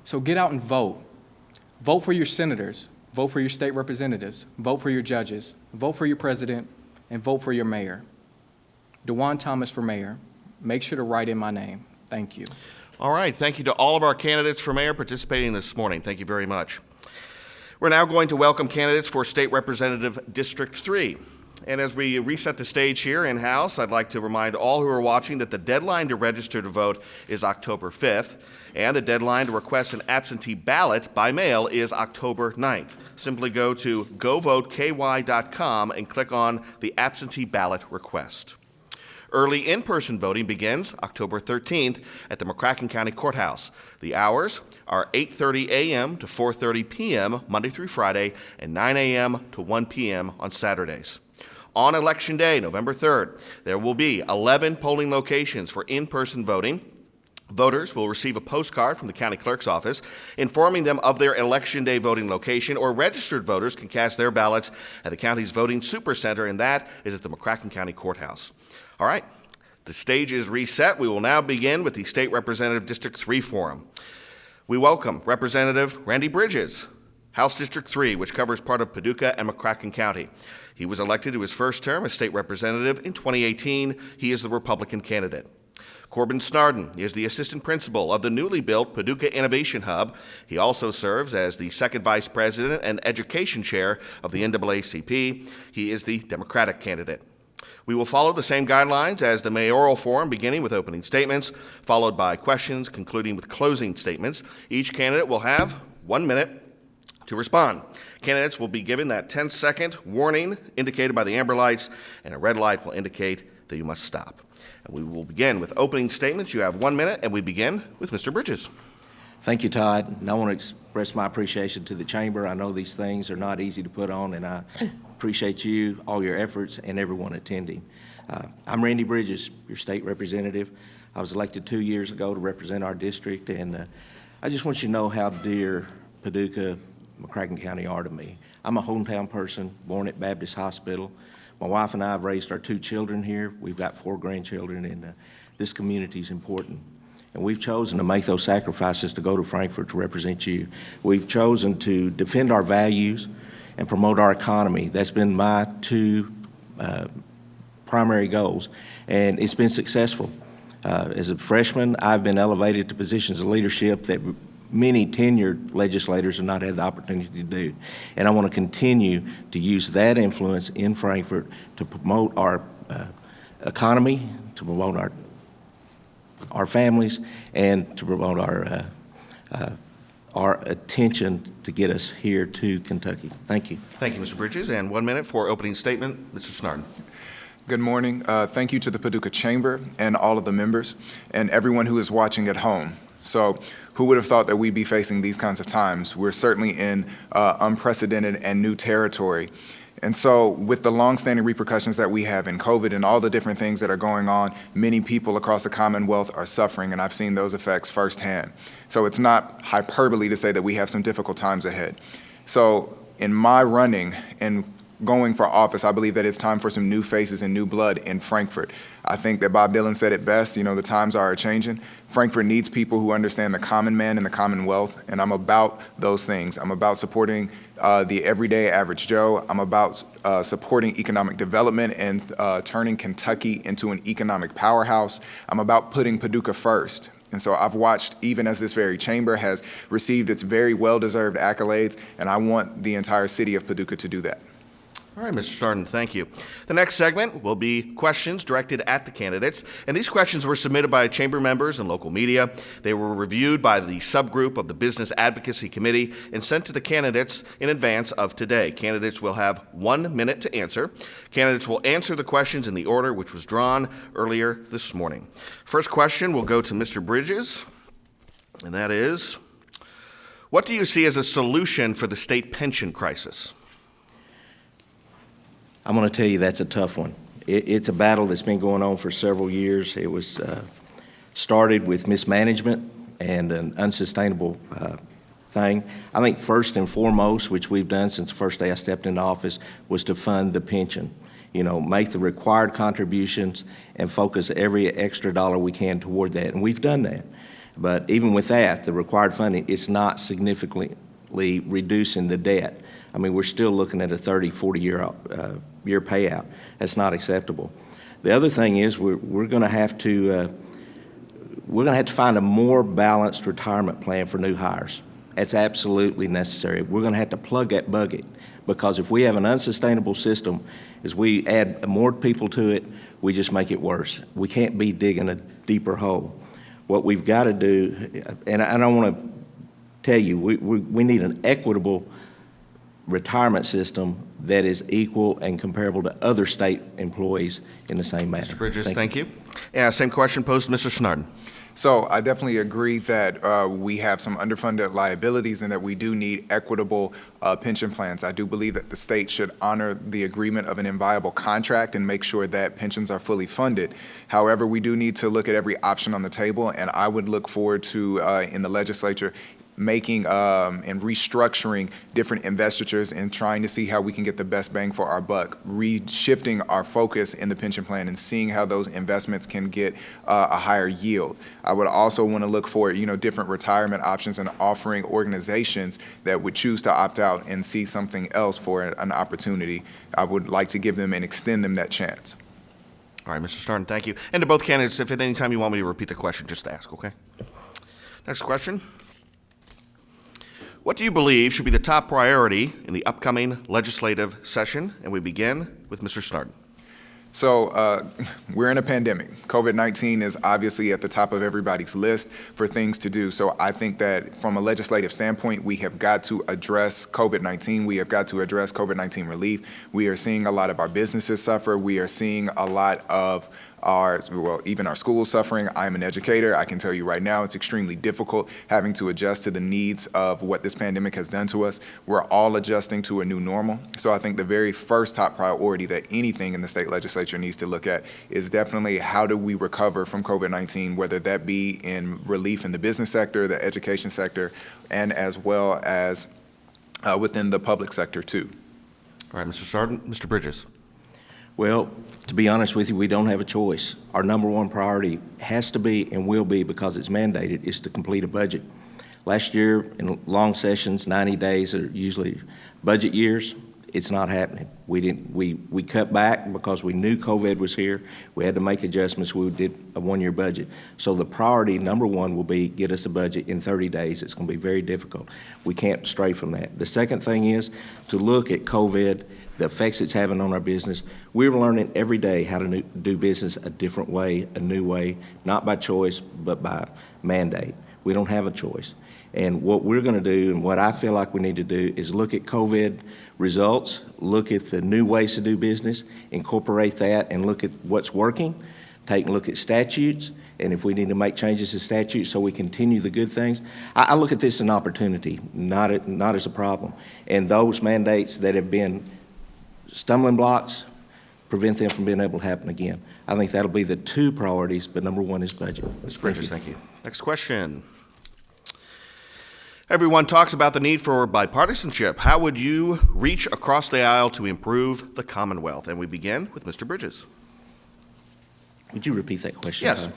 So get out and vote. Vote for your senators. Vote for your state representatives. Vote for your judges. Vote for your president. And vote for your mayor. DeJuan Thomas for mayor. Make sure to write in my name. Thank you. All right. Thank you to all of our candidates for mayor participating this morning. Thank you very much. We're now going to welcome candidates for State Representative District 3. And as we reset the stage here in-house, I'd like to remind all who are watching that the deadline to register to vote is October 5th, and the deadline to request an absentee ballot by mail is October 9th. Simply go to govoteky.com and click on the absentee ballot request. Early in-person voting begins October 13th at the McCracken County Courthouse. The hours are 8:30 a.m. to 4:30 p.m. Monday through Friday, and 9 a.m. to 1 p.m. on Saturdays. On Election Day, November 3rd, there will be 11 polling locations for in-person voting. Voters will receive a postcard from the county clerk's office informing them of their Election Day voting location, or registered voters can cast their ballots at the county's voting supercenter, and that is at the McCracken County Courthouse. All right, the stage is reset. We will now begin with the State Representative District 3 Forum. We welcome Representative Randy Bridges, House District 3, which covers part of Paducah and McCracken County. He was elected to his first term as state representative in 2018. He is the Republican candidate. Corbin Snarden is the assistant principal of the newly built Paducah Innovation Hub. He also serves as the second vice president and education chair of the NAACP. He is the Democratic candidate. We will follow the same guidelines as the mayoral forum, beginning with opening statements, followed by questions, concluding with closing statements. Each candidate will have 1 minute to respond. Candidates will be given that 10-second warning indicated by the amber lights, and a red light will indicate that you must stop. And we will begin with opening statements. You have 1 minute, and we begin with Mr. Bridges. Thank you, Todd. And I want to express my appreciation to the Chamber. I know these things are not easy to put on, and I appreciate you, all your efforts, and everyone attending. I'm Randy Bridges, your state representative. I was elected 2 years ago to represent our district, and I just want you to know how dear Paducah, McCracken County are to me. I'm a hometown person, born at Baptist Hospital. My wife and I have raised our 2 children here. We've got 4 grandchildren, and this community is important. And we've chosen to make those sacrifices to go to Frankfort to represent you. We've chosen to defend our values and promote our economy. That's been my 2 primary goals, and it's been successful. As a freshman, I've been elevated to positions of leadership that many tenured legislators have not had the opportunity to do. And I want to continue to use that influence in Frankfort to promote our economy, to promote our families, and to promote our attention to get us here to Kentucky. Thank you. Thank you, Mr. Bridges. And 1 minute for opening statement, Mr. Snarden. Good morning. Thank you to the Paducah Chamber and all of the members and everyone who is watching at home. So who would have thought that we'd be facing these kinds of times? We're certainly in unprecedented and new territory. And so with the longstanding repercussions that we have in COVID and all the different things that are going on, many people across the Commonwealth are suffering, and I've seen those effects firsthand. So it's not hyperbole to say that we have some difficult times ahead. So in my running and going for office, I believe that it's time for some new faces and new blood in Frankfort. I think that Bob Dylan said it best, the times are changing. Frankfort needs people who understand the common man and the commonwealth, and I'm about those things. I'm about supporting the everyday average Joe. I'm about supporting economic development and turning Kentucky into an economic powerhouse. I'm about putting Paducah first. And so I've watched, even as this very chamber has received its very well-deserved accolades, and I want the entire city of Paducah to do that. All right, Mr. Snarden, thank you. The next segment will be questions directed at the candidates, and these questions were submitted by chamber members and local media. They were reviewed by the subgroup of the Business Advocacy Committee and sent to the candidates in advance of today. Candidates will have 1 minute to answer. Candidates will answer the questions in the order which was drawn earlier this morning. First question will go to Mr. Bridges, and that is, what do you see as a solution for the state pension crisis? I'm going to tell you that's a tough one. It's a battle that's been going on for several years. It was started with mismanagement and an unsustainable thing. I think first and foremost, which we've done since the first day I stepped into office, was to fund the pension. Make the required contributions and focus every extra dollar we can toward that. And we've done that. But even with that, the required funding, it's not significantly reducing the debt. I mean, we're still looking at a 30, 40-year payout. That's not acceptable. The other thing is we're going to have to find a more balanced retirement plan for new hires. That's absolutely necessary. We're going to have to plug that bucket, because if we have an unsustainable system, as we add more people to it, we just make it worse. We can't be digging a deeper hole. What we've got to do, and I want to tell you, we need an equitable retirement system that is equal and comparable to other state employees in the same manner. Mr. Bridges, thank you. Yeah, same question posed to Mr. Snarden. So I definitely agree that we have some underfunded liabilities and that we do need equitable pension plans. I do believe that the state should honor the agreement of an inviolable contract and make sure that pensions are fully funded. However, we do need to look at every option on the table, and I would look forward to, in the legislature, making and restructuring different investitures and trying to see how we can get the best bang for our buck, reshifting our focus in the pension plan and seeing how those investments can get a higher yield. I would also want to look for, different retirement options and offering organizations that would choose to opt out and see something else for an opportunity. I would like to give them and extend them that chance. All right, Mr. Snarden, thank you. And to both candidates, if at any time you want me to repeat the question, just ask, okay? Next question. What do you believe should be the top priority in the upcoming legislative session? And we begin with Mr. Snarden. So we're in a pandemic. COVID-19 is obviously at the top of everybody's list for things to do. So I think that from a legislative standpoint, we have got to address COVID-19. We have got to address COVID-19 relief. We are seeing a lot of our businesses suffer. We are seeing a lot of even our schools suffering. I'm an educator. I can tell you right now it's extremely difficult having to adjust to the needs of what this pandemic has done to us. We're all adjusting to a new normal. So I think the very first top priority that anything in the state legislature needs to look at is definitely how do we recover from COVID-19, whether that be in relief in the business sector, the education sector, and as well as within the public sector too. All right, Mr. Snarden. Mr. Bridges. Well, to be honest with you, we don't have a choice. Our number one priority has to be and will be, because it's mandated, is to complete a budget. Last year, in long sessions, 90 days are usually budget years. It's not happening. We cut back because we knew COVID was here. We had to make adjustments. We did a one-year budget. So the priority, number one, will be get us a budget in 30 days. It's going to be very difficult. We can't stray from that. The second thing is to look at COVID, the effects it's having on our business. We're learning every day how to do business a different way, a new way, not by choice, but by mandate. We don't have a choice. And what we're going to do, and what I feel like we need to do, is look at COVID results, look at the new ways to do business, incorporate that, and look at what's working, take a look at statutes, and if we need to make changes to statutes so we continue the good things. I look at this as an opportunity, not as a problem. And those mandates that have been stumbling blocks, prevent them from being able to happen again. I think that'll be the two priorities, but number one is budget. Mr. Bridges, thank you. Next question. Everyone talks about the need for bipartisanship. How would you reach across the aisle to improve the Commonwealth? And we begin with Mr. Bridges. Would you repeat that question? Yes.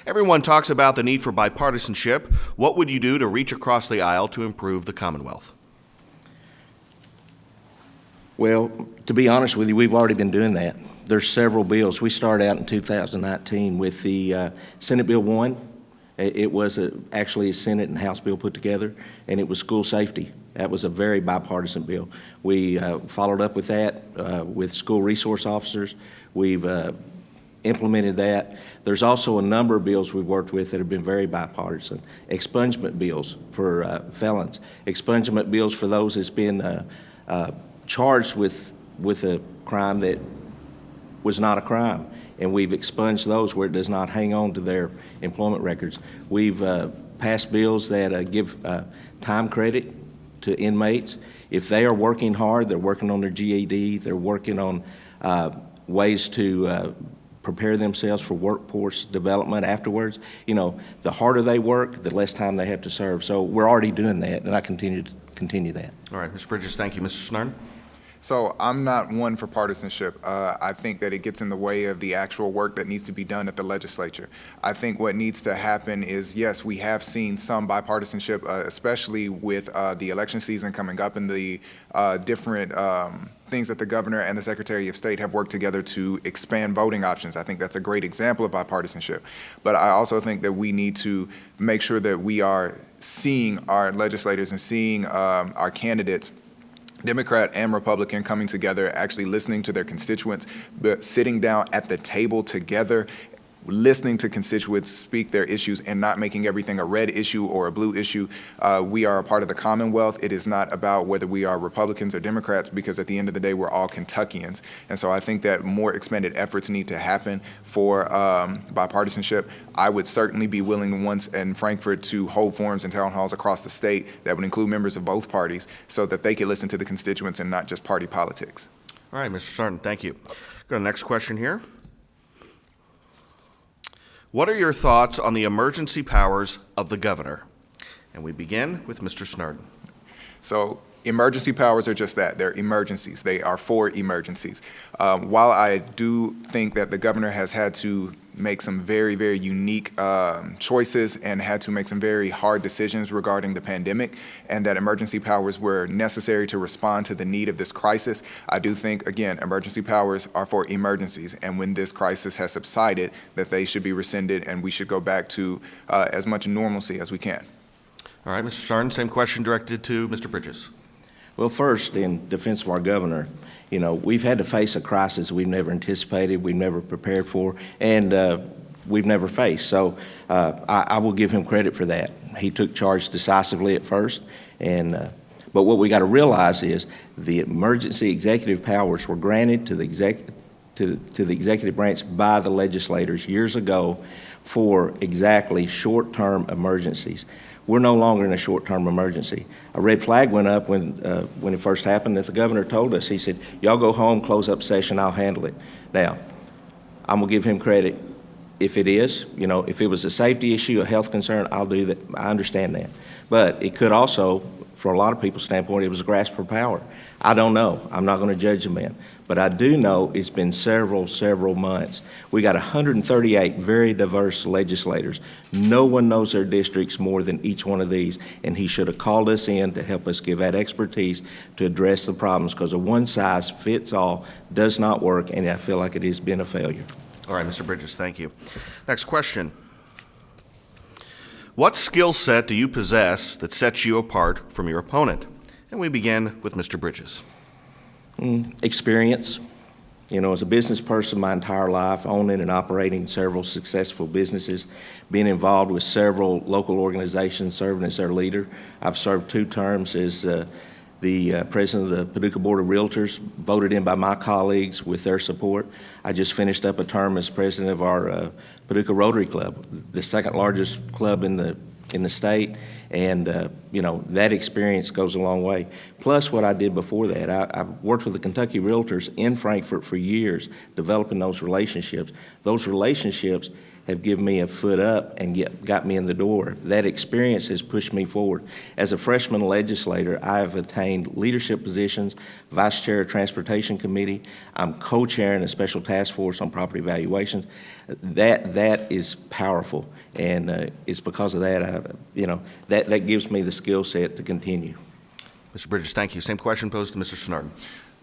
Everyone talks about the need for bipartisanship. What would you do to reach across the aisle to improve the Commonwealth? Well, to be honest with you, we've already been doing that. There's several bills. We started out in 2019 with the Senate Bill 1. It was actually a Senate and House bill put together, and it was school safety. That was a very bipartisan bill. We followed up with that with school resource officers. We've implemented that. There's also a number of bills we've worked with that have been very bipartisan. Expungement bills for felons. Expungement bills for those that's been charged with a crime that was not a crime. And we've expunged those where it does not hang on to their employment records. We've passed bills that give time credit to inmates. If they are working hard, they're working on their GED, they're working on ways to prepare themselves for workforce development afterwards. You know, the harder they work, the less time they have to serve. So we're already doing that, and I continue that. All right, Mr. Bridges, thank you. Mr. Snarden? So I'm not one for partisanship. I think that it gets in the way of the actual work that needs to be done at the legislature. I think what needs to happen is, yes, we have seen some bipartisanship, especially with the election season coming up and the different things that the governor and the Secretary of State have worked together to expand voting options. I think that's a great example of bipartisanship. But I also think that we need to make sure that we are seeing our legislators and seeing our candidates, Democrat and Republican, coming together, actually listening to their constituents, but sitting down at the table together, listening to constituents speak their issues and not making everything a red issue or a blue issue. We are a part of the Commonwealth. It is not about whether we are Republicans or Democrats, because at the end of the day, we're all Kentuckians. And so I think that more expanded efforts need to happen for bipartisanship. I would certainly be willing once in Frankfurt to hold forums and town halls across the state that would include members of both parties so that they could listen to the constituents and not just party politics. All right, Mr. Snarden, thank you. Go to the next question here. What are your thoughts on the emergency powers of the governor? And we begin with Mr. Snarden. So emergency powers are just that. They're emergencies. They are for emergencies. While I do think that the governor has had to make some very, very unique choices and had to make some very hard decisions regarding the pandemic, and that emergency powers were necessary to respond to the need of this crisis, I do think, again, emergency powers are for emergencies, and when this crisis has subsided, that they should be rescinded and we should go back to as much normalcy as we can. All right, Mr. Snarden, same question directed to Mr. Bridges. Well, first, in defense of our governor, you know, we've had to face a crisis we've never anticipated, we've never prepared for, and we've never faced. So I will give him credit for that. He took charge decisively at first, and but what we got to realize is the emergency executive powers were granted to to the executive branch by the legislators years ago for exactly short-term emergencies. We're no longer in a short-term emergency. A red flag went up when it first happened that the governor told us. He said, y'all go home, close up session, I'll handle it. Now, I'm gonna give him credit. If it is, if it was a safety issue, a health concern, I'll do that. I understand that. But it could also, for a lot of people's standpoint, it was a grasp for power. I don't know. I'm not going to judge the man. But I do know it's been several months. We got 138 very diverse legislators. No one knows their districts more than each one of these, and he should have called us in to help us give that expertise to address the problems, because a one-size-fits-all does not work, and I feel like it has been a failure. All right, Mr. Bridges, thank you. Next question. What skill set do you possess that sets you apart from your opponent? And we begin with Mr. Bridges. Experience. As a business person my entire life, owning and operating several successful businesses, being involved with several local organizations, serving as their leader. I've served 2 terms as the president of the Paducah Board of Realtors, voted in by my colleagues with their support. I just finished up a term as president of our Paducah Rotary Club, the second largest club in the state, and that experience goes a long way. Plus what I did before that, I worked with the Kentucky Realtors in Frankfort for years, developing those relationships. Those relationships have given me a foot up and got me in the door. That experience has pushed me forward. As a freshman legislator, I have attained leadership positions, vice chair of Transportation Committee. I'm co-chairing a special task force on property valuations. That is powerful, and it's because of that, that gives me the skill set to continue. Mr. Bridges, thank you. Same question posed to Mr. Snarden.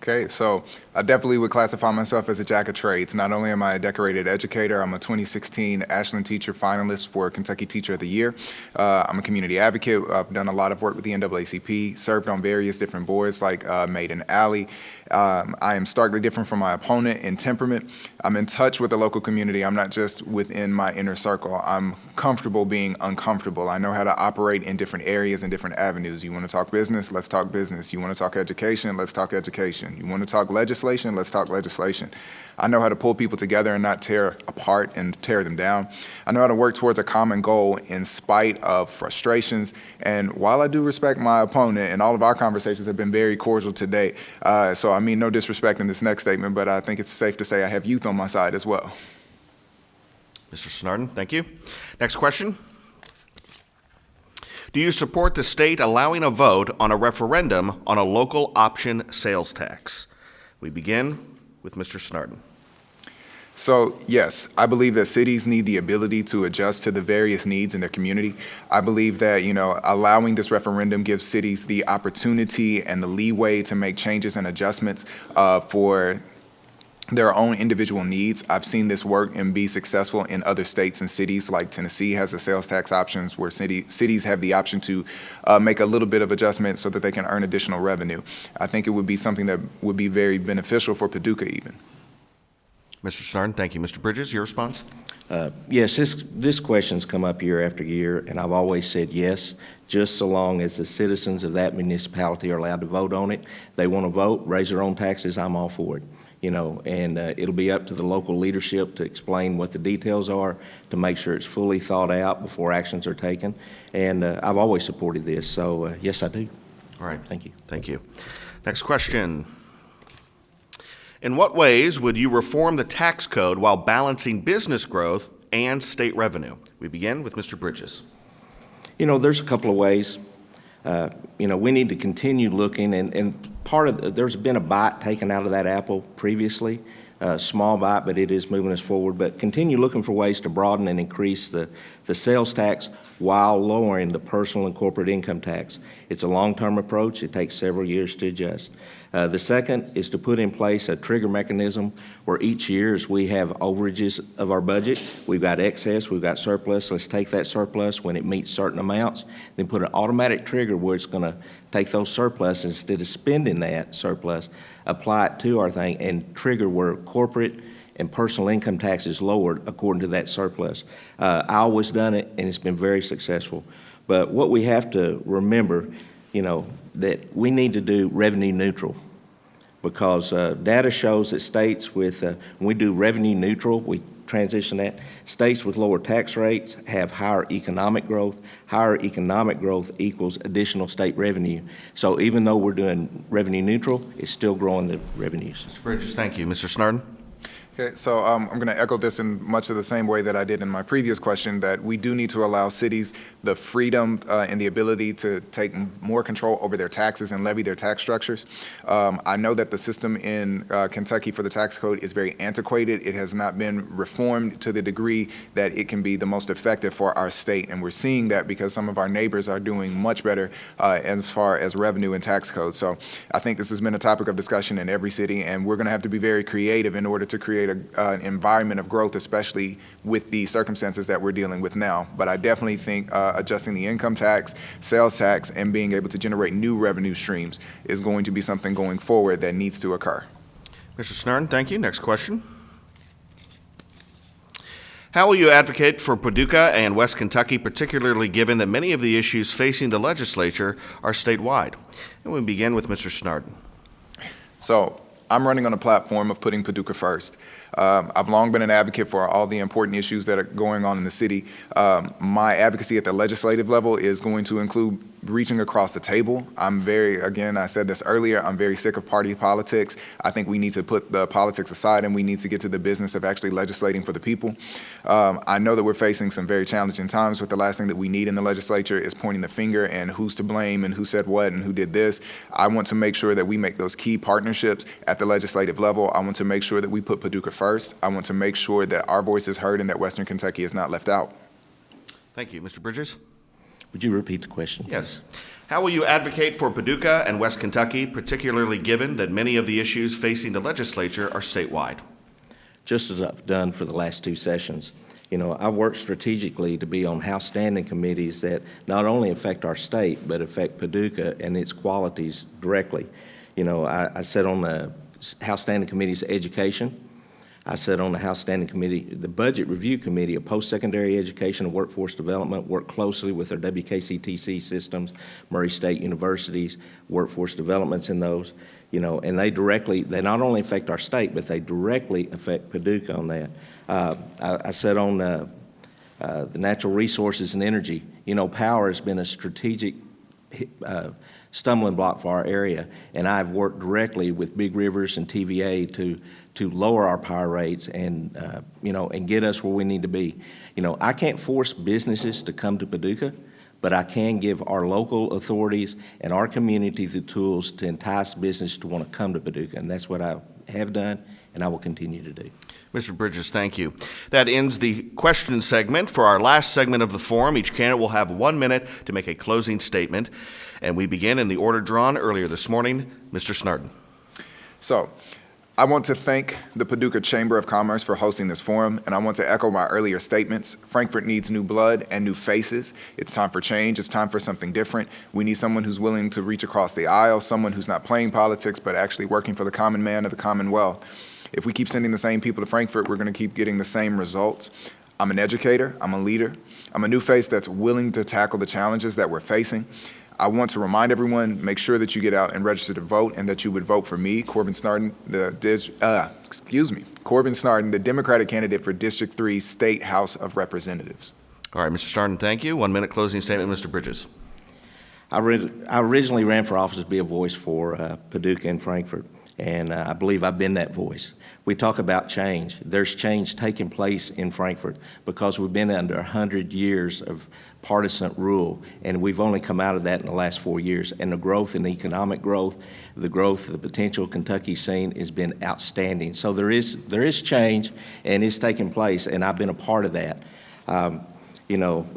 Okay, so I definitely would classify myself as a jack of trades. Not only am I a decorated educator, I'm a 2016 Ashland Teacher finalist for Kentucky Teacher of the Year. I'm a community advocate. I've done a lot of work with the NAACP, served on various different boards like Made in Alley. I am starkly different from my opponent in temperament. I'm in touch with the local community. I'm not just within my inner circle. I'm comfortable being uncomfortable. I know how to operate in different areas and different avenues. You want to talk business? Let's talk business. You want to talk education? Let's talk education. You want to talk legislation? Let's talk legislation. I know how to pull people together and not tear apart and tear them down. I know how to work towards a common goal in spite of frustrations. And while I do respect my opponent, and all of our conversations have been very cordial today, so I mean no disrespect in this next statement, but I think it's safe to say I have youth on my side as well. Mr. Snarden, thank you. Next question. Do you support the state allowing a vote on a referendum on a local option sales tax? We begin with Mr. Snarden. So yes, I believe that cities need the ability to adjust to the various needs in their community. I believe that, allowing this referendum gives cities the opportunity and the leeway to make changes and adjustments for their own individual needs. I've seen this work and be successful in other states and cities, like Tennessee has the sales tax options where cities have the option to make a little bit of adjustment so that they can earn additional revenue. I think it would be something that would be very beneficial for Paducah even. Mr. Snarden, thank you. Mr. Bridges, your response? Yes, this question's come up year after year, and I've always said yes, just so long as the citizens of that municipality are allowed to vote on it. They want to vote, raise their own taxes, I'm all for it. And it'll be up to the local leadership to explain what the details are, to make sure it's fully thought out before actions are taken. And I've always supported this, so yes, I do. All right. Thank you. Thank you. Next question. In what ways would you reform the tax code while balancing business growth and state revenue? We begin with Mr. Bridges. There's a couple of ways. We need to continue looking, and part of there's been a bite taken out of that apple previously, a small bite, but it is moving us forward. But continue looking for ways to broaden and increase the sales tax while lowering the personal and corporate income tax. It's a long-term approach. It takes several years to adjust. The second is to put in place a trigger mechanism where each year as we have overages of our budget, we've got excess, we've got surplus, let's take that surplus when it meets certain amounts, then put an automatic trigger where it's going to take those surplus, instead of spending that surplus, apply it to our thing and trigger where corporate and personal income tax is lowered according to that surplus. I always done it, and it's been very successful. But what we have to remember, that we need to do revenue neutral, because data shows that states with, when we do revenue neutral, we transition that, states with lower tax rates have higher economic growth. Higher economic growth equals additional state revenue. So even though we're doing revenue neutral, it's still growing the revenues. Mr. Bridges, thank you. Mr. Snarden? Okay, so I'm going to echo this in much of the same way that I did in my previous question, that we do need to allow cities the freedom and the ability to take more control over their taxes and levy their tax structures. I know that the system in Kentucky for the tax code is very antiquated. It has not been reformed to the degree that it can be the most effective for our state, and we're seeing that because some of our neighbors are doing much better as far as revenue and tax code. So I think this has been a topic of discussion in every city, and we're going to have to be very creative in order to create an environment of growth, especially with the circumstances that we're dealing with now. But I definitely think adjusting the income tax, sales tax, and being able to generate new revenue streams is going to be something going forward that needs to occur. Mr. Snarden, thank you. Next question. How will you advocate for Paducah and West Kentucky, particularly given that many of the issues facing the legislature are statewide? And we begin with Mr. Snarden. So I'm running on a platform of putting Paducah first. I've long been an advocate for all the important issues that are going on in the city. My advocacy at the legislative level is going to include reaching across the table. Again, I said this earlier, I'm very sick of party politics. I think we need to put the politics aside and we need to get to the business of actually legislating for the people. I know that we're facing some very challenging times, but the last thing that we need in the legislature is pointing the finger and who's to blame and who said what and who did this. I want to make sure that we make those key partnerships at the legislative level. I want to make sure that we put Paducah first. I want to make sure that our voice is heard and that Western Kentucky is not left out. Thank you. Mr. Bridges? Would you repeat the question? Yes. How will you advocate for Paducah and West Kentucky, particularly given that many of the issues facing the legislature are statewide? Just as I've done for the last two sessions. You know, I've worked strategically to be on House standing committees that not only affect our state, but affect Paducah and its qualities directly. You know, I sat on the House standing committee's education. I sat on the House Standing Committee, the Budget Review Committee of Post-Secondary Education and Workforce Development, worked closely with our WKCTC systems, Murray State University's workforce developments in those, you know, and they not only affect our state, but they directly affect Paducah on that. I sat on the natural resources and energy. You know, power has been a strategic stumbling block for our area, and I've worked directly with Big Rivers and TVA to lower our power rates and you know, and get us where we need to be. You know, I can't force businesses to come to Paducah, but I can give our local authorities and our community the tools to entice business to want to come to Paducah, and that's what I have done and I will continue to do. Mr. Bridges, thank you. That ends the question segment. For our last segment of the forum, each candidate will have 1 minute to make a closing statement. And we begin in the order drawn earlier this morning. Mr. Snarden. So, I want to thank the Paducah Chamber of Commerce for hosting this forum, and I want to echo my earlier statements. Frankfort needs new blood and new faces. It's time for change. It's time for something different. We need someone who's willing to reach across the aisle, someone who's not playing politics, but actually working for the common man of the Commonwealth. If we keep sending the same people to Frankfort, we're going to keep getting the same results. I'm an educator. I'm a leader. I'm a new face that's willing to tackle the challenges that we're facing. I want to remind everyone, make sure that you get out and register to vote and that you would vote for me, Corbin Snarden, Corbin Snarden, the Democratic candidate for District 3 State House of Representatives. All right, Mr. Snarden, thank you. 1 minute closing statement, Mr. Bridges. I originally ran for office to be a voice for Paducah and Frankfort, and I believe I've been that voice. We talk about change. There's change taking place in Frankfort because we've been under 100 years of partisan rule, and we've only come out of that in the last 4 years. And the growth in economic growth, the growth of the potential Kentucky scene has been outstanding. So there is change, and it's taking place, and I've been a part of that. You know,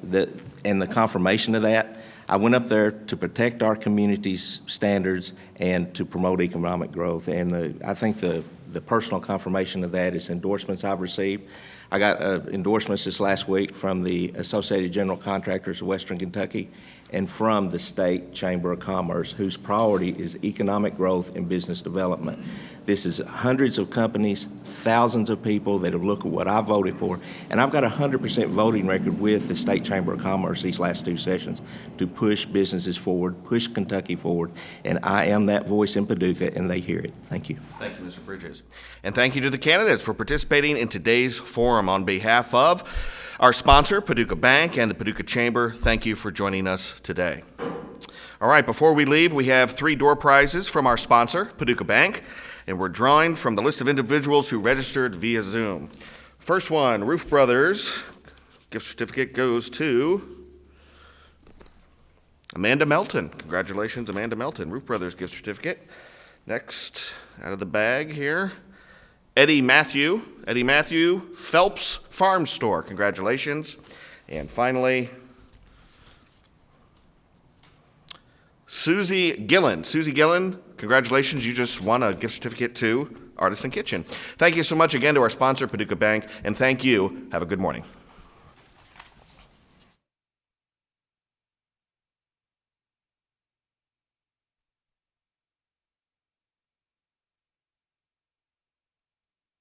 and the confirmation of that, I went up there to protect our community's standards and to promote economic growth. And I think the personal confirmation of that is endorsements I've received. I got endorsements this last week from the Associated General Contractors of Western Kentucky and from the State Chamber of Commerce, whose priority is economic growth and business development. This is hundreds of companies, thousands of people that have looked at what I voted for, and I've got a 100% voting record with the State Chamber of Commerce these last 2 sessions to push businesses forward, push Kentucky forward, and I am that voice in Paducah, and they hear it. Thank you. Thank you, Mr. Bridges. And thank you to the candidates for participating in today's forum. On behalf of our sponsor, Paducah Bank, and the Paducah Chamber, thank you for joining us today. All right, before we leave, we have 3 door prizes from our sponsor, Paducah Bank, and we're drawing from the list of individuals who registered via Zoom. First one, Roof Brothers. Gift certificate goes to Amanda Melton. Congratulations, Amanda Melton. Roof Brothers gift certificate. Next, out of the bag here, Eddie Matthew. Eddie Matthew, Phelps Farm Store. Congratulations. And finally, Susie Gillen. Susie Gillen, congratulations. You just won a gift certificate to Artisan Kitchen. Thank you so much again to our sponsor, Paducah Bank, and thank you. Have a good morning.